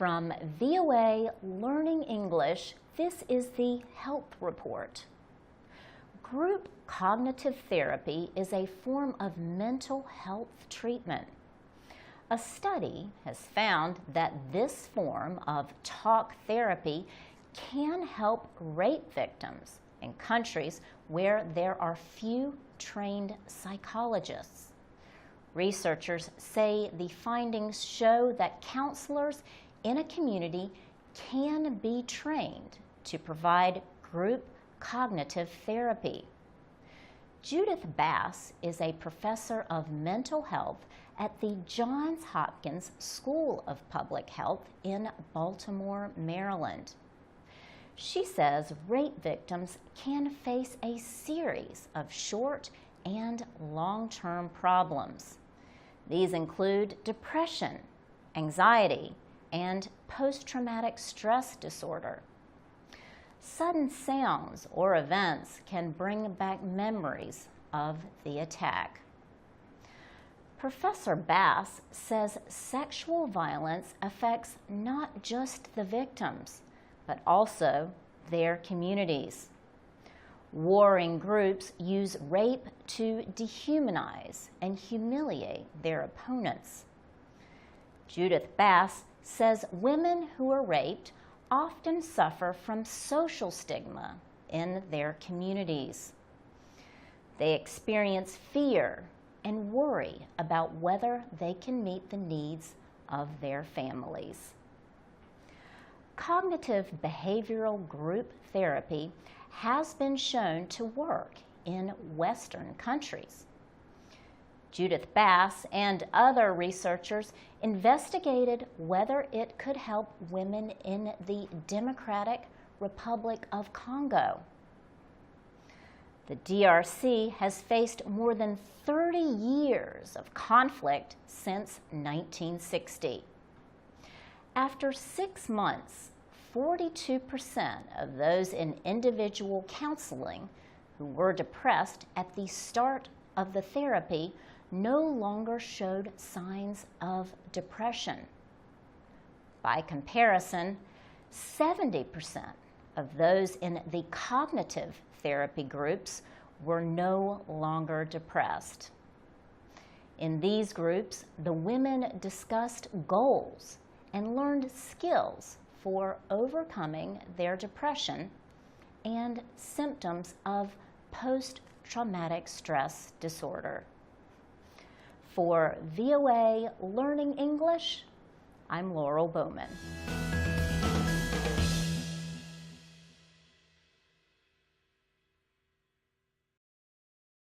From VOA Learning English, this is the Health Report. Group cognitive therapy is a form of mental health treatment. A study has found that this form of talk therapy can help rape victims in countries where there are few trained psychologists. Researchers say the findings show that counselors in a community can be trained to provide group cognitive therapy. Judith Bass is a professor of mental health at the Johns Hopkins School of Public Health in Baltimore, Maryland. She says rape victims can face a series of short and long-term problems. These include depression, anxiety, and post-traumatic stress disorder. Sudden sounds or events can bring back memories of the attack. Professor Bass says sexual violence affects not just the victims, but also their communities. Warring groups use rape to dehumanize and humiliate their opponents. Judith Bass says women who are raped often suffer from social stigma in their communities. They experience fear and worry about whether they can meet the needs of their families. Cognitive behavioral group therapy has been shown to work in Western countries. Judith Bass and other researchers investigated whether it could help women in the Democratic Republic of Congo. The DRC has faced more than 30 years of conflict since 1960. After 6 months, 42% of those in individual counseling who were depressed at the start of the therapy no longer showed signs of depression. By comparison, 70% of those in the cognitive therapy groups were no longer depressed. In these groups, the women discussed goals and learned skills for overcoming their depression and symptoms of post-traumatic stress disorder. For VOA Learning English, I'm Laurel Bowman.